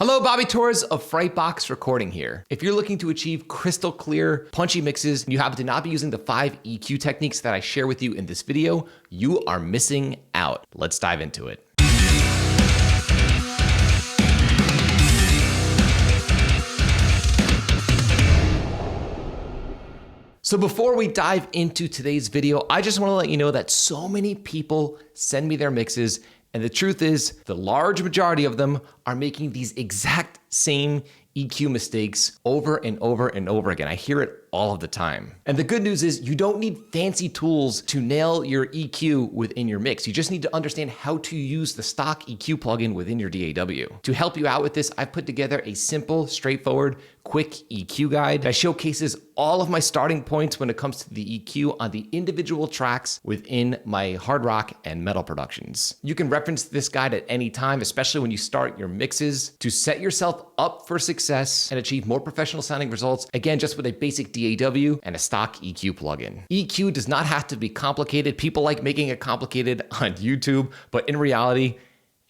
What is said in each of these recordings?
Hello, Bobby Torres of Frightbox Recording here. If you're looking to achieve crystal clear, punchy mixes, and you happen to not be using the 5 EQ techniques that I share with you in this video, you are missing out. Let's dive into it. So before we dive into today's video, I just want to let you know that so many people send me their mixes, and the truth is, the large majority of them are making these exact same EQ mistakes over and over and over again. I hear it all of the time. And the good news is you don't need fancy tools to nail your EQ within your mix. You just need to understand how to use the stock EQ plugin within your DAW. To help you out with this, I've put together a simple, straightforward, quick EQ guide that showcases all of my starting points when it comes to the EQ on the individual tracks within my hard rock and metal productions. You can reference this guide at any time, especially when you start your mixes, to set yourself up for success and achieve more professional sounding results, again, just with a basic DAW and a stock EQ plugin. EQ does not have to be complicated. People like making it complicated on YouTube, but in reality,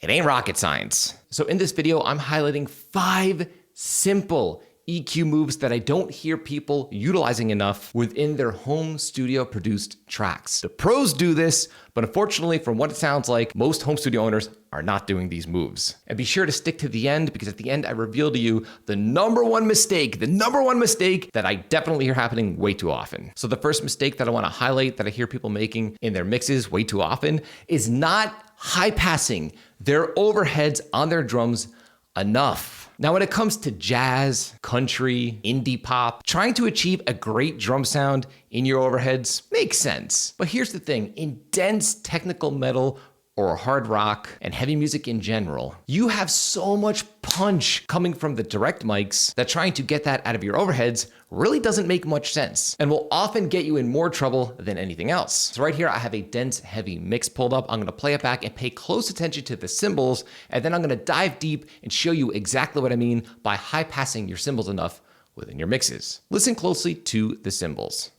it ain't rocket science. So in this video, I'm highlighting 5 simple EQ moves that I don't hear people utilizing enough within their home studio produced tracks. The pros do this, but unfortunately, from what it sounds like, most home studio owners are not doing these moves. And be sure to stick to the end, because at the end, I reveal to you the number one mistake that I definitely hear happening way too often. So the first mistake that I want to highlight that I hear people making in their mixes way too often is not high passing their overheads on their drums enough. Now, when it comes to jazz, country, indie pop, trying to achieve a great drum sound in your overheads makes sense. But here's the thing, in dense technical metal or hard rock and heavy music in general, you have so much punch coming from the direct mics that trying to get that out of your overheads really doesn't make much sense and will often get you in more trouble than anything else. So right here, I have a dense, heavy mix pulled up. I'm gonna play it back and pay close attention to the cymbals, and then I'm gonna dive deep and show you exactly what I mean by high passing your cymbals enough within your mixes. Listen closely to the cymbals.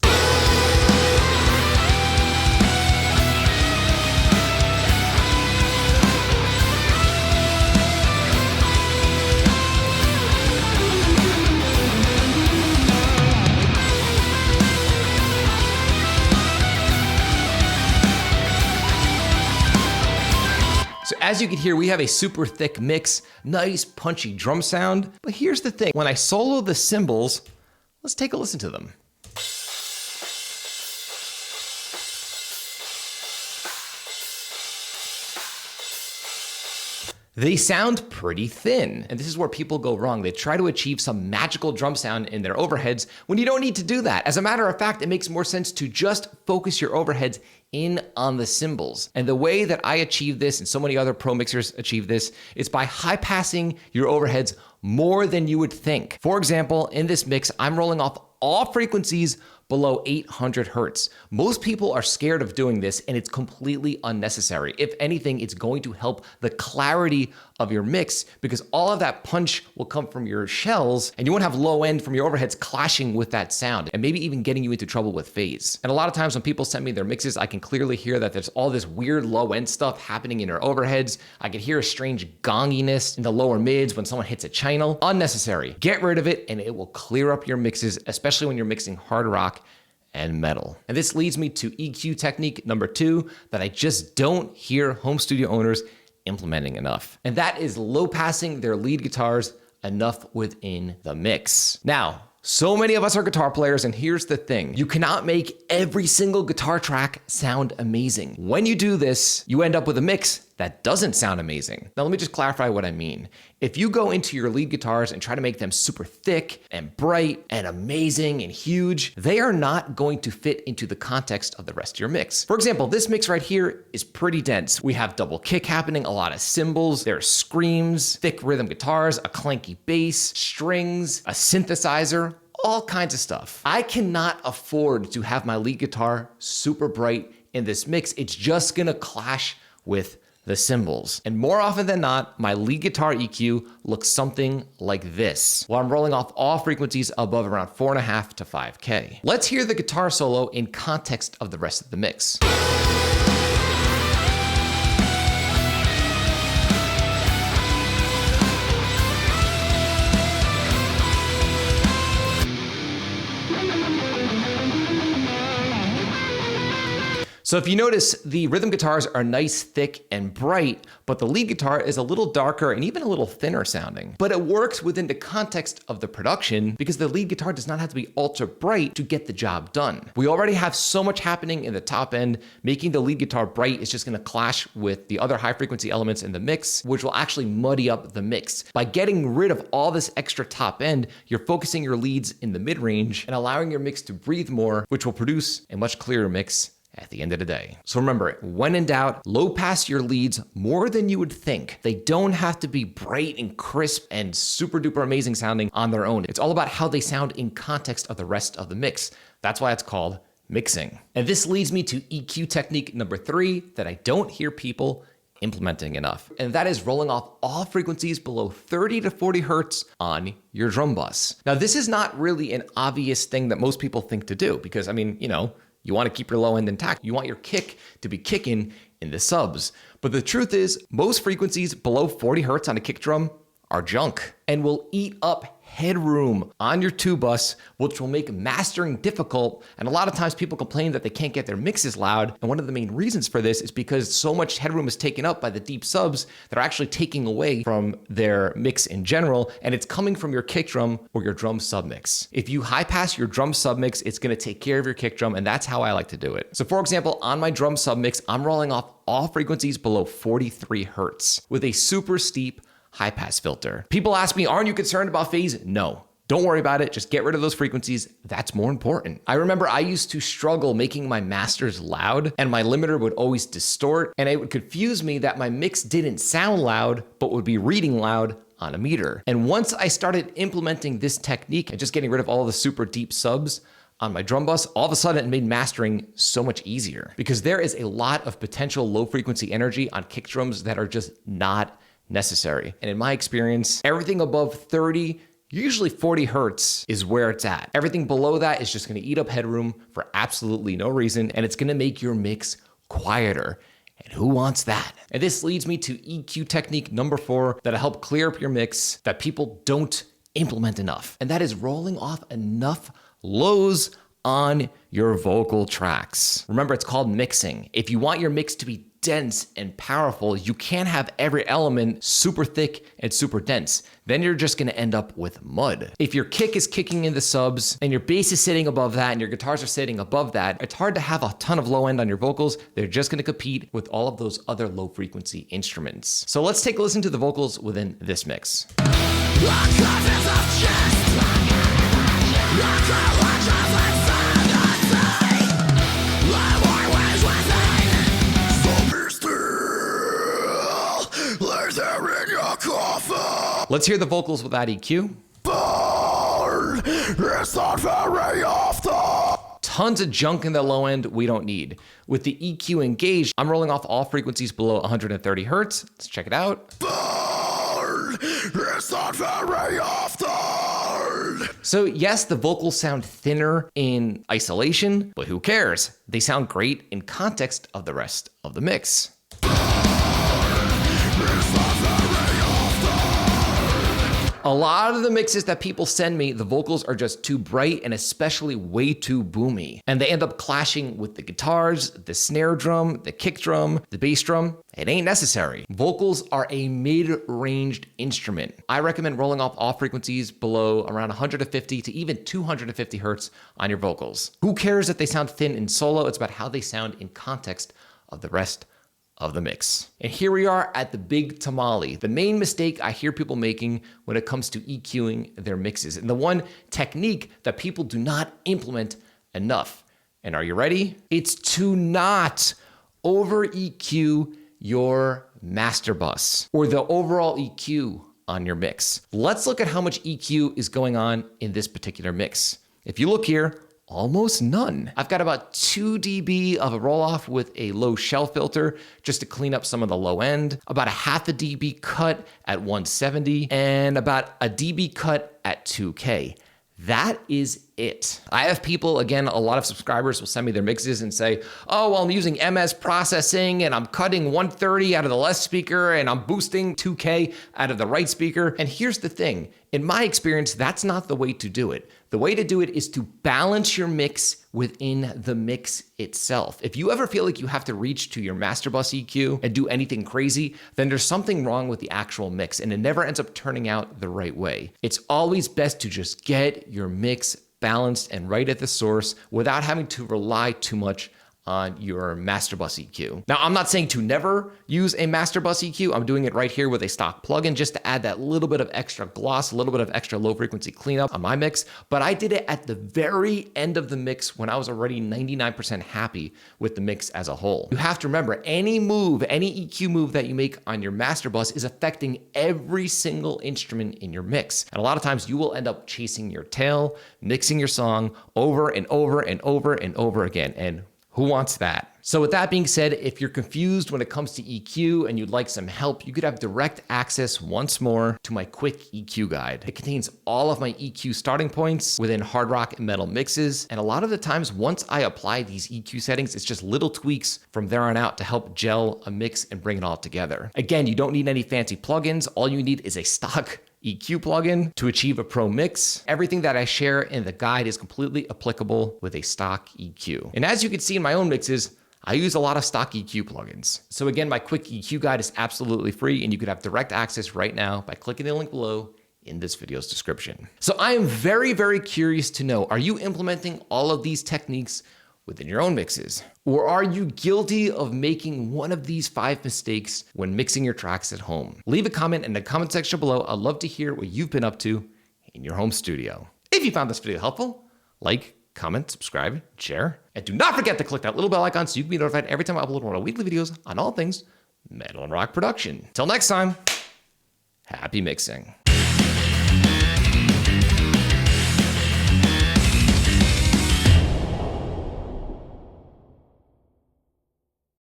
So as you can hear, we have a super thick mix, nice punchy drum sound. But here's the thing, when I solo the cymbals, let's take a listen to them. They sound pretty thin, and this is where people go wrong. They try to achieve some magical drum sound in their overheads when you don't need to do that. As a matter of fact, it makes more sense to just focus your overheads in on the cymbals. And the way that I achieve this, and so many other pro mixers achieve this, is by high passing your overheads more than you would think. For example, in this mix, I'm rolling off all frequencies below 800 hertz. Most people are scared of doing this, and it's completely unnecessary. If anything, it's going to help the clarity of your mix, because all of that punch will come from your shells, and you won't have low end from your overheads clashing with that sound, and maybe even getting you into trouble with phase. And a lot of times when people send me their mixes, I can clearly hear that there's all this weird low end stuff happening in your overheads. I can hear a strange gonginess in the lower mids when someone hits a channel. Unnecessary. Get rid of it, and it will clear up your mixes, especially when you're mixing hard rock and metal. And this leads me to EQ technique number 2 that I just don't hear home studio owners implementing enough. And that is low passing their lead guitars enough within the mix. Now, so many of us are guitar players, and here's the thing. You cannot make every single guitar track sound amazing. When you do this, you end up with a mix that doesn't sound amazing. Now, let me just clarify what I mean. If you go into your lead guitars and try to make them super thick and bright and amazing and huge, they are not going to fit into the context of the rest of your mix. For example, this mix right here is pretty dense. We have double kick happening, a lot of cymbals, there are screams, thick rhythm guitars, a clanky bass, strings, a synthesizer, all kinds of stuff. I cannot afford to have my lead guitar super bright in this mix. It's just gonna clash with the cymbals. And more often than not, my lead guitar EQ looks something like this, while I'm rolling off all frequencies above around 4.5 to 5K. Let's hear the guitar solo in context of the rest of the mix. So if you notice, the rhythm guitars are nice, thick, and bright, but the lead guitar is a little darker and even a little thinner sounding. But it works within the context of the production because the lead guitar does not have to be ultra bright to get the job done. We already have so much happening in the top end, making the lead guitar bright is just gonna clash with the other high frequency elements in the mix, which will actually muddy up the mix. By getting rid of all this extra top end, you're focusing your leads in the mid-range and allowing your mix to breathe more, which will produce a much clearer mix at the end of the day. So remember, when in doubt, low pass your leads more than you would think. They don't have to be bright and crisp and super duper amazing sounding on their own. It's all about how they sound in context of the rest of the mix. That's why it's called mixing. And this leads me to EQ technique number 3 that I don't hear people implementing enough. And that is rolling off all frequencies below 30 to 40 hertz on your drum bus. Now, this is not really an obvious thing that most people think to do because, I mean, you want to keep your low end intact. You want your kick to be kicking in the subs. But the truth is, most frequencies below 40 hertz on a kick drum are junk and will eat up headroom on your tube bus, which will make mastering difficult. And a lot of times people complain that they can't get their mixes loud. And one of the main reasons for this is because so much headroom is taken up by the deep subs that are actually taking away from their mix in general. And it's coming from your kick drum or your drum submix. If you high pass your drum submix, it's going to take care of your kick drum. And that's how I like to do it. So for example, on my drum submix, I'm rolling off all frequencies below 43 hertz with a super steep high pass filter. People ask me, aren't you concerned about phase? No. Don't worry about it. Just get rid of those frequencies. That's more important. I remember I used to struggle making my masters loud and my limiter would always distort and it would confuse me that my mix didn't sound loud, but would be reading loud on a meter. And once I started implementing this technique and just getting rid of all the super deep subs on my drum bus, all of a sudden it made mastering so much easier because there is a lot of potential low frequency energy on kick drums that are just not necessary. And in my experience, everything above 30, usually 40 hertz is where it's at. Everything below that is just gonna eat up headroom for absolutely no reason, and it's gonna make your mix quieter. And who wants that? And this leads me to EQ technique number 4 that'll help clear up your mix that people don't implement enough. And that is rolling off enough lows on your vocal tracks. Remember, it's called mixing. If you want your mix to be dense and powerful, you can't have every element super thick and super dense. Then you're just gonna end up with mud. If your kick is kicking in the subs and your bass is sitting above that and your guitars are sitting above that, it's hard to have a ton of low end on your vocals. They're just gonna compete with all of those other low frequency instruments. So let's take a listen to the vocals within this mix. Let's hear the vocals without EQ. Tons of junk in the low end we don't need. With the EQ engaged, I'm rolling off all frequencies below 130 hertz. Let's check it out. So yes, the vocals sound thinner in isolation, but who cares? They sound great in context of the rest of the mix. A lot of the mixes that people send me, the vocals are just too bright and especially way too boomy. And they end up clashing with the guitars, the snare drum, the kick drum, the bass drum. It ain't necessary. Vocals are a mid-ranged instrument. I recommend rolling off all frequencies below around 150 to even 250 hertz on your vocals. Who cares if they sound thin in solo? It's about how they sound in context of the rest of the mix. And here we are at the big tamale, the main mistake I hear people making when it comes to EQing their mixes, and the one technique that people do not implement enough. And are you ready? It's to not over EQ your master bus or the overall EQ on your mix. Let's look at how much EQ is going on in this particular mix. If you look here, almost none. I've got about 2 dB of a roll off with a low shell filter just to clean up some of the low end, about a half a dB cut at 170, and about a dB cut at 2K. That is it. I have people, again, a lot of subscribers will send me their mixes and say, oh, well, I'm using MS processing and I'm cutting 130 out of the left speaker and I'm boosting 2K out of the right speaker. And here's the thing. In my experience, that's not the way to do it. The way to do it is to balance your mix within the mix itself. If you ever feel like you have to reach to your master bus EQ and do anything crazy, then there's something wrong with the actual mix and it never ends up turning out the right way. It's always best to just get your mix balanced and right at the source without having to rely too much on your master bus EQ. Now, I'm not saying to never use a master bus EQ. I'm doing it right here with a stock plugin just to add that little bit of extra gloss, a little bit of extra low frequency cleanup on my mix. But I did it at the very end of the mix when I was already 99% happy with the mix as a whole. You have to remember, any move, any EQ move that you make on your master bus is affecting every single instrument in your mix. And a lot of times you will end up chasing your tail, mixing your song over and over and over and over again. And who wants that? So with that being said, if you're confused when it comes to EQ and you'd like some help, you could have direct access once more to my quick EQ guide. It contains all of my EQ starting points within hard rock and metal mixes. And a lot of the times, once I apply these EQ settings, it's just little tweaks from there on out to help gel a mix and bring it all together. Again, you don't need any fancy plugins. All you need is a stock EQ plugin to achieve a pro mix. Everything that I share in the guide is completely applicable with a stock EQ. And as you can see in my own mixes, I use a lot of stock EQ plugins. So again, my quick EQ guide is absolutely free and you could have direct access right now by clicking the link below in this video's description. So I am very, very curious to know, are you implementing all of these techniques within your own mixes? Or are you guilty of making one of these 5 mistakes when mixing your tracks at home? Leave a comment in the comment section below. I'd love to hear what you've been up to in your home studio. If you found this video helpful, like, comment, subscribe, share, and do not forget to click that little bell icon so you can be notified every time I upload one of our weekly videos on all things metal and rock production. Till next time, happy mixing.